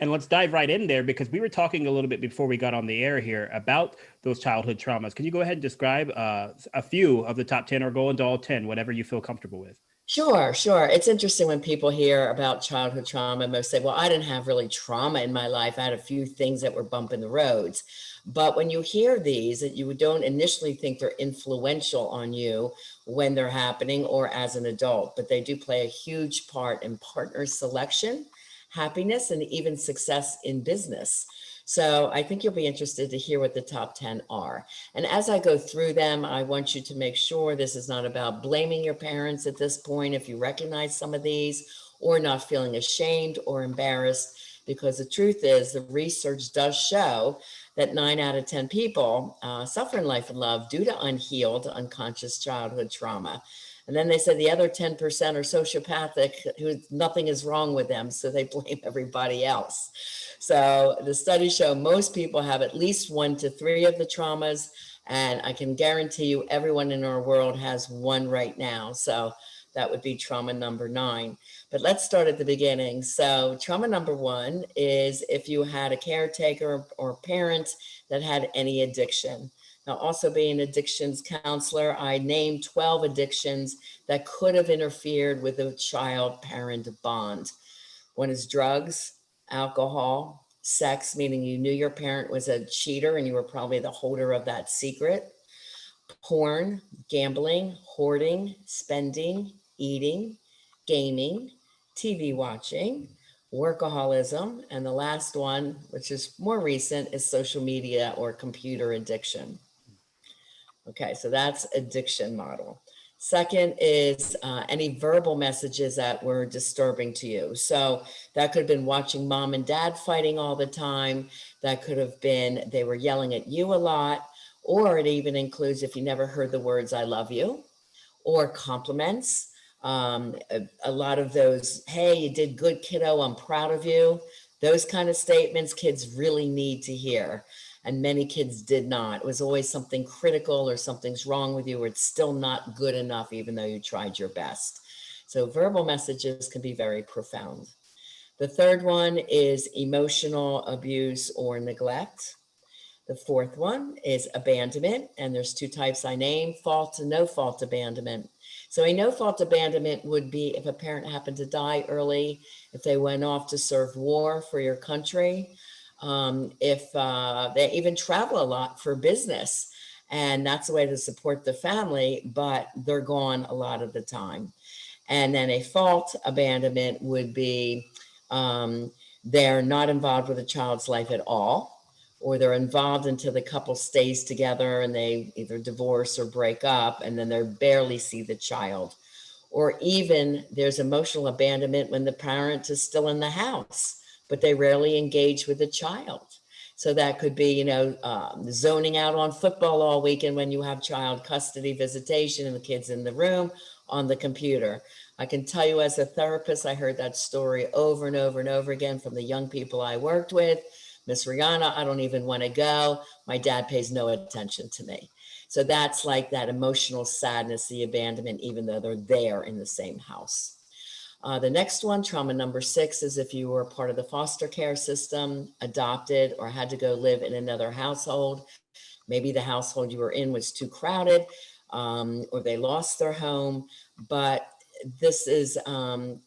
And let's dive right in there because we were talking a little bit before we got on the air here about those childhood traumas. Can you go ahead and describe a few of the top 10 or go into all 10, whatever you feel comfortable with? Sure, sure. It's interesting when people hear about childhood trauma, most say, well, I didn't have really trauma in my life. I had a few things that were bumping the roads. But when you hear these, that you don't initially think they're influential on you when they're happening or as an adult, but they do play a huge part in partner selection, happiness, and even success in business. So I think you'll be interested to hear what the top 10 are. And as I go through them, I want you to make sure this is not about blaming your parents at this point if you recognize some of these, or not feeling ashamed or embarrassed, because the truth is the research does show that 9 out of 10 people suffer in life and love due to unhealed, unconscious childhood trauma. And then they said the other 10% are sociopathic, who nothing is wrong with them, so they blame everybody else. So the studies show most people have at least 1 to 3 of the traumas, and I can guarantee you everyone in our world has one right now. So that would be trauma number 9. But let's start at the beginning. So trauma number 1 is if you had a caretaker or parent that had any addiction. Now, also being an addictions counselor, I named 12 addictions that could have interfered with a child-parent bond. One is drugs, alcohol, sex, meaning you knew your parent was a cheater and you were probably the holder of that secret, porn, gambling, hoarding, spending, eating, gaming, TV watching, workaholism, and the last one, which is more recent, is social media or computer addiction. Okay, so that's addiction model. Second is any verbal messages that were disturbing to you. So that could have been watching mom and dad fighting all the time. That could have been they were yelling at you a lot. Or it even includes if you never heard the words "I love you" or compliments. A lot of those, "Hey, you did good, kiddo, I'm proud of you." Those kind of statements kids really need to hear. And many kids did not. It was always something critical or something's wrong with you or it's still not good enough, even though you tried your best. So verbal messages can be very profound. The third one is emotional abuse or neglect. The fourth one is abandonment, and there's 2 types I named: fault and no fault abandonment. So a no fault abandonment would be if a parent happened to die early, if they went off to serve war for your country, if they even travel a lot for business, and that's a way to support the family, but they're gone a lot of the time. And then a fault abandonment would be they're not involved with a child's life at all, or they're involved until the couple stays together and they either divorce or break up, and then they barely see the child. Or even there's emotional abandonment when the parent is still in the house, but they rarely engage with the child. So that could be, zoning out on football all weekend when you have child custody visitation and the kid's in the room on the computer. I can tell you as a therapist, I heard that story over and over and over again from the young people I worked with. Miss Riana, I don't even want to go. My dad pays no attention to me. So that's like that emotional sadness, the abandonment, even though they're there in the same house. The next one, trauma number 6, is if you were part of the foster care system, adopted, or had to go live in another household. Maybe the household you were in was too crowded, or they lost their home. But this is,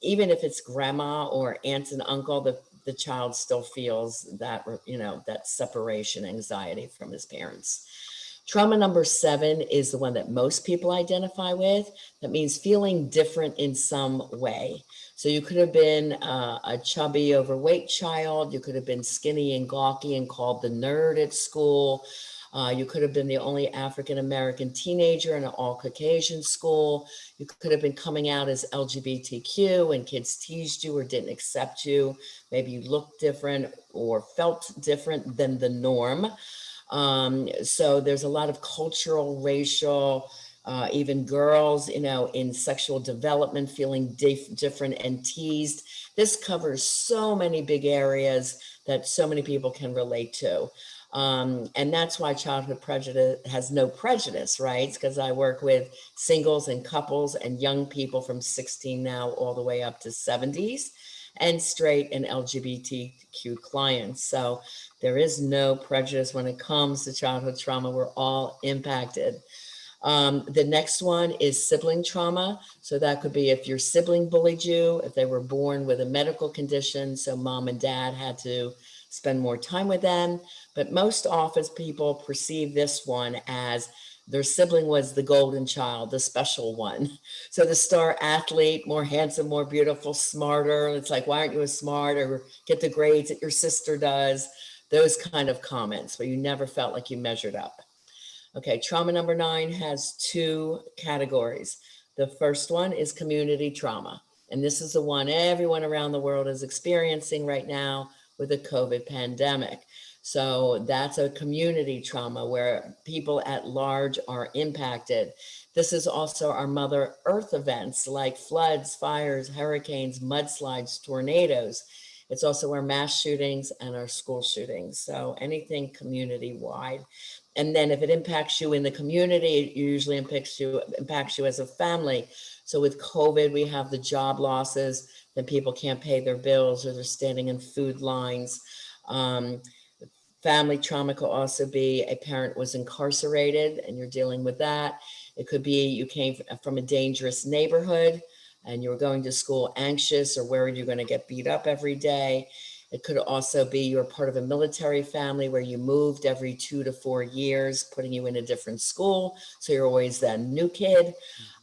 even if it's grandma or aunt and uncle, the child still feels that, that separation anxiety from his parents. Trauma number 7 is the one that most people identify with. That means feeling different in some way. So you could have been a chubby, overweight child. You could have been skinny and gawky and called the nerd at school. You could have been the only African-American teenager in an all-Caucasian school. You could have been coming out as LGBTQ and kids teased you or didn't accept you. Maybe you looked different or felt different than the norm. So there's a lot of cultural, racial, even girls, in sexual development, feeling different and teased. This covers so many big areas that so many people can relate to. And that's why childhood prejudice has no prejudice, right? It's because I work with singles and couples and young people from 16 now all the way up to 70s. and straight and LGBTQ clients. So there is no prejudice when it comes to childhood trauma. We're all impacted. The next one is sibling trauma. So that could be if your sibling bullied you, if they were born with a medical condition, so mom and dad had to spend more time with them. But most often people perceive this one as their sibling was the golden child, the special one. So the star athlete, more handsome, more beautiful, smarter. It's like, why aren't you as smart, or get the grades that your sister does? Those kind of comments where you never felt like you measured up. Okay, trauma number 9 has 2 categories. The first one is community trauma. And this is the one everyone around the world is experiencing right now with the COVID pandemic. So that's a community trauma where people at large are impacted. This is also our Mother Earth events like floods, fires, hurricanes, mudslides, tornadoes. It's also our mass shootings and our school shootings. So anything community wide. And then if it impacts you in the community, it usually impacts you as a family. So with COVID, we have the job losses, then people can't pay their bills or they're standing in food lines. Family trauma could also be a parent was incarcerated and you're dealing with that. It could be you came from a dangerous neighborhood and you were going to school anxious or worried you're going to get beat up every day. It could also be you're part of a military family where you moved every 2 to 4 years, putting you in a different school. So you're always that new kid.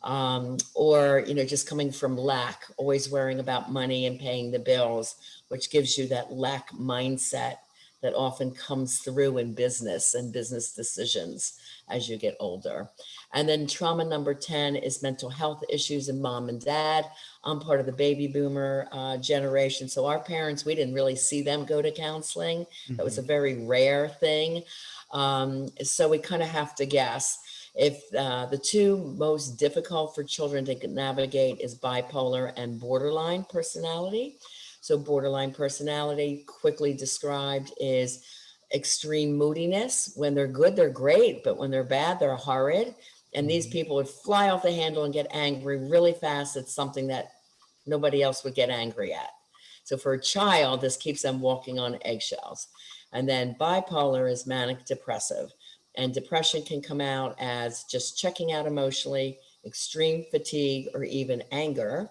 Or, just coming from lack, always worrying about money and paying the bills, which gives you that lack mindset that often comes through in business and business decisions as you get older. And then trauma number 10 is mental health issues in mom and dad. I'm part of the baby boomer generation. So our parents, we didn't really see them go to counseling. That was a very rare thing. So we kind of have to guess. If the 2 most difficult for children to navigate is bipolar and borderline personality. So borderline personality, quickly described, is extreme moodiness. When they're good, they're great, but when they're bad, they're horrid. And these people would fly off the handle and get angry really fast at something that nobody else would get angry at. So for a child, this keeps them walking on eggshells. And then bipolar is manic depressive. And depression can come out as just checking out emotionally, extreme fatigue, or even anger.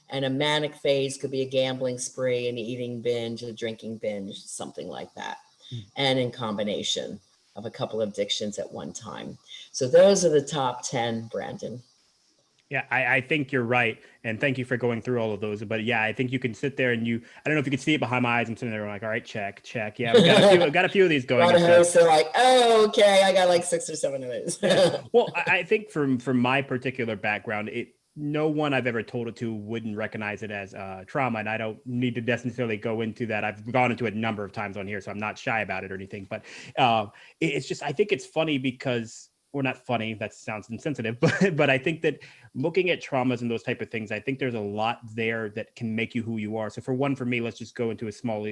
And a manic phase could be a gambling spree, an eating binge, a drinking binge, something like that. And in combination of a couple of addictions at one time. So those are the top 10, Brandon. Yeah, I think you're right. And thank you for going through all of those. But yeah, I think you can sit there and I don't know if you can see it behind my eyes. I'm sitting there like, all right, check, check. Yeah, we got a few of these going. A lot of hosts are like, oh, okay, I got like 6 or 7 of those. Well, I think from my particular background, no one I've ever told it to wouldn't recognize it as trauma. And I don't need to necessarily go into that. I've gone into it a number of times on here, so I'm not shy about it or anything. But it's just, I think it's funny because, or not funny, that sounds insensitive, but I think that looking at traumas and those type of things, I think there's a lot there that can make you who you are. So for me, let's just go into a small,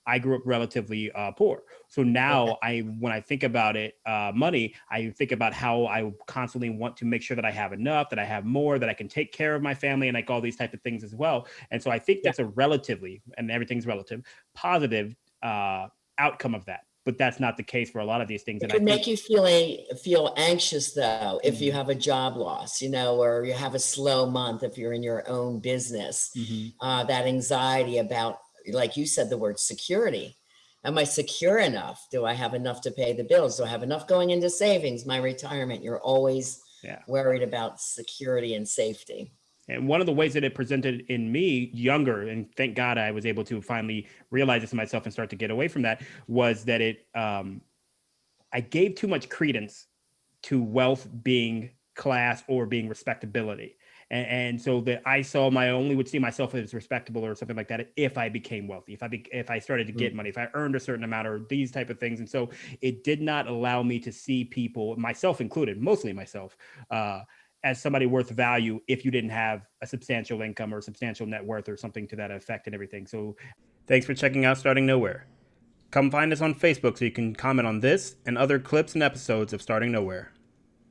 I grew up relatively poor. So now when I think about it, money, I think about how I constantly want to make sure that I have enough, that I have more, that I can take care of my family and like all these type of things as well. And so I think that's a relatively, and everything's relative, positive outcome of that. But that's not the case for a lot of these things. It can make you feel anxious though, if you have a job loss, or you have a slow month, if you're in your own business, that anxiety about, like you said, the word security. Am I secure enough? Do I have enough to pay the bills? Do I have enough going into savings, my retirement? You're always worried about security and safety. And one of the ways that it presented in me younger, and thank God I was able to finally realize this in myself and start to get away from that, was that I gave too much credence to wealth being class or being respectability. And so that I only would see myself as respectable or something like that if I became wealthy, if I started to get money, if I earned a certain amount or these type of things. And so it did not allow me to see people, myself included, mostly myself, as somebody worth value if you didn't have a substantial income or substantial net worth or something to that effect and everything. So thanks for checking out Starting Nowhere. Come find us on Facebook so you can comment on this and other clips and episodes of Starting Nowhere.